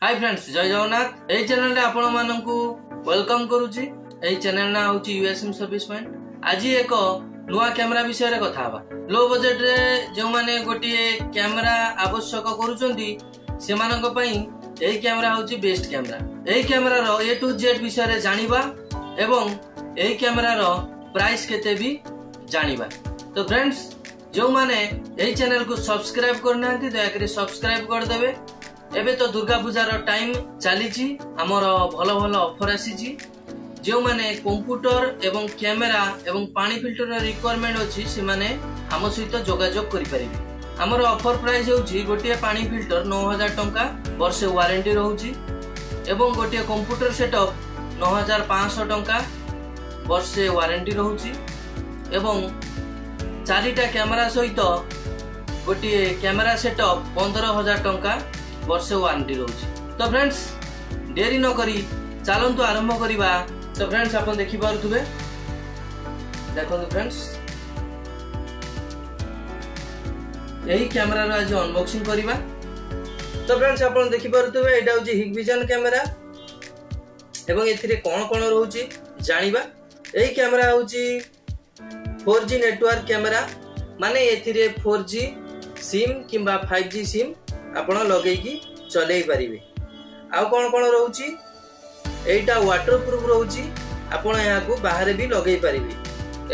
Hi friends, जय जगन्नाथ। एई channel रे आपण माननकु वेलकम करूची। एई चैनल ना होची यूएसएम सर्विस पॉइंट। आज एक नुआ कैमरा विषय रे कथा हबा। लो बजेट रे जो माने गोटिए कैमरा आवश्यक करूचंदी से मानक पई एई कैमरा होची बेस्ट कैमरा। एई कैमरा रो ए टू जेड विषय रे जानिबा एवं एई कैमरा रो प्राइस केते भी जानिबा। तो फ्रेंड्स, जो माने एई चैनल को सब्सक्राइब करना दया करी सब्सक्राइब कर देबे। एबे तो दुर्गा पूजार टाइम चली आमर भल भल ऑफर आसी। जो माने कंप्यूटर एवं कैमेरा एवं पानी फिल्टर रिक्वायरमेंट अच्छी से माने आम सहित जोगाजोग करि परिबे। आमर ऑफर प्राइस होची गोटिए पानी फिल्टर 9000 टंका वर्षे वारंटी रहउची एवं गोटिए कंप्यूटर सेटअप 9500 टंका वर्षे वारंटी रहउची एवं चारिटा कैमरा सहित गोटिए कैमरा सेटअप 15000 टंका वर्षे वारंटी रहउची। तो फ्रेंड्स, देरी न करी चलंतु आरंभ करिबा। तो फ्रेंड्स, आपण देखि पारुथबे, देखो फ्रेंड्स, यही कैमरा रो आज अनबॉक्सिंग करिबा। तो फ्रेंड्स, आपण देखि पारुथबे, एटा होची हिगविजन कैमरा एवं एथिरे कोन कोन रहउची जानिबा। एही कैमरा होची 4G नेटवर्क कैमरा, माने एथिरे 4G सिम किंबा 5G सिम आपण लगेकी चलै परिबे। आ कोन कोन रहउची, एटा वाटरप्रूफ रहउची, आपण यहाँ को बाहर भी लगे परिबे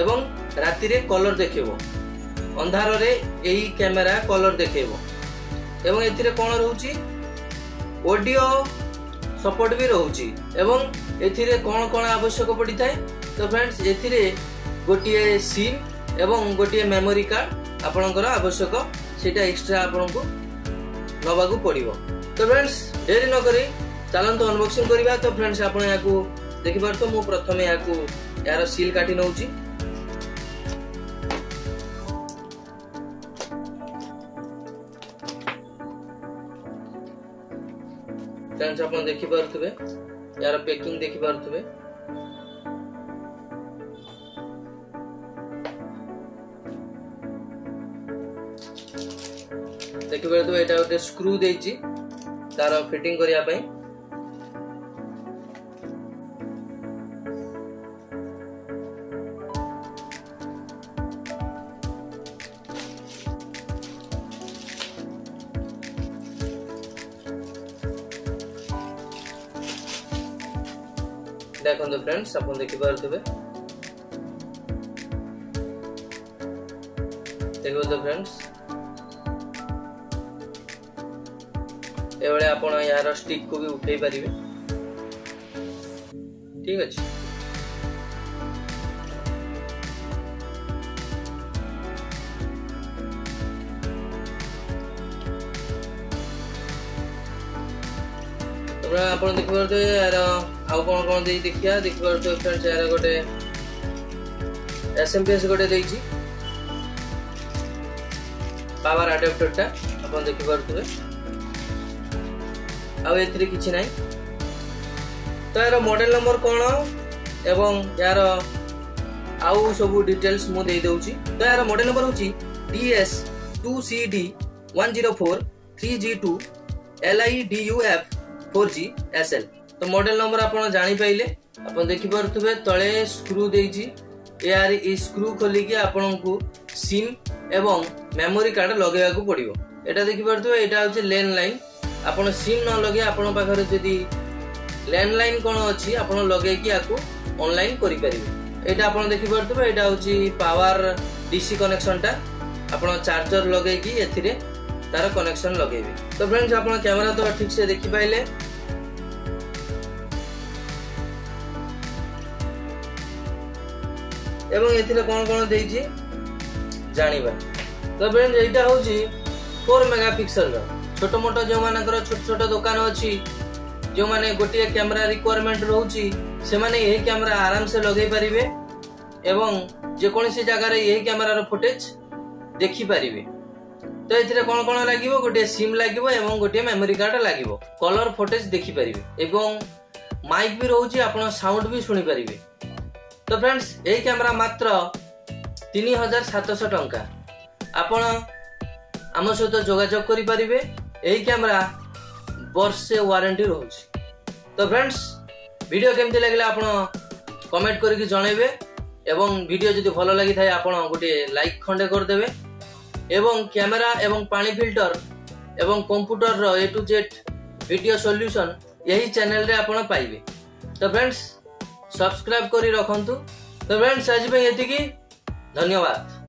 एवं राति रे कलर देखेबो। अंधार रे एही कैमरा कलर देखेबो एवं एथिरे कोन रहउची ऑडियो सपोर्ट भी रहउची एवं एथिरे कोन कोन आवश्यक पड़ी थाए। तो फ्रेंड्स, एथिरे गोटिए सिम एवं गोटिए मेमोरी कार्ड आपणकर आवश्यक सेटा एक्स्ट्रा आपनको नबाकू पड़िबो। तो फ्रेंड्स, देरी न करी चलंतु अनबॉक्सिंग करिबा। तो फ्रेंड्स, आपण याकू देखि पारतो, मु प्रथमे याकू यार सील काटी नउची। फ्रेंड्स, आपण देखि पारथबे, यार पैकिंग देखि पारथबे। देखि पारथबे, एटा ओटे स्क्रू देइची तार फिटिंग करिया पई। देखो फ्रेंड्स, अपन देखि पारथबे, देखो तो फ्रेंड्स, एवळे आपण यार स्टिक को भी उठे परिबे। ठीक अछि। तो आपण देखि पारथबे, यार आउ कोन कोन देई देखिया। देखि पारथबे फ्रेंड्स, यार गोटे एसएमपीएस गोटे देइची पावर अडैप्टर टा आपण देखि पारथबे। आउ एथिरे किछि नै। तो यार मॉडल नंबर कोन एवं यार आउ सब डिटेल्स मु दे दउची। तो यार मॉडल नंबर होची DS2CD1043G2 LIDUF 4G SL। तो मॉडल नंबर आपण जानि पाइले। आपण देखि पारथबे तळे स्क्रू देइची। यार ई स्क्रू खोली के आपण को सिम एवं मेमोरी कार्ड लगेया को पड़िबो। एटा देखि पारथबे, एटा होची लैंड लाइन। आपण सिम न लगे आपण पाखरे जदी लैंडलाइन कोन अछि आपण लगे कि आकु ऑनलाइन करि परिबे। एटा आपण देखि पारथबे, एटा होची पावर डीसी कनेक्शन टा। आपण चार्जर लगे कि एथिरे तार कनेक्शन लगेबे। तो फ्रेंड्स, आपण कैमरा तो ठीक से देखि पाइले। एवं एथिरे कोन कोन देइछि जानिबा। तो फ्रेंड्स, एटा होची 4 मेगापिक्सल रो छोट मोटो जो मानकर छोट छोट दुकान अच्छी, जो माने गोटिए कैमरा रिक्वायरमेंट रहउची, से माने यही कैमरा आराम से लगे परिबे एवं जे कोनसी जगह रे यही कैमरा रो फुटेज देखि परिबे। तो एथिरे कोन कोन लागिवो, गोटिए सिम लागिवो एवं गोटिए मेमोरी कार्ड लागिवो। कलर फुटेज देखि परिबे एवं माइक भी रहउची, आपण साउंड भी सुनि परिबे। तो फ्रेंड्स, एही कैमरा मात्र 3700 टंका। आपण आम सहित जोगाजोग करि परिबे। एही कैमरा वर्षे वारंटी रोचे। तो फ्रेंड्स वीडियो केमती लगे आप कमेंट करके जनइबे एवं वीडियो जदि भल लगी थाए आप गोटे लाइक खंडे करदेवे एवं कैमेरा एवं पानी फिल्टर एवं computer A to Z video solution यही चैनल रे आपण पाइबे। तो फ्रेंड्स सब्सक्राइब करी रखंतु। तो फ्रेंड्स आज पे एतिकी धन्यवाद।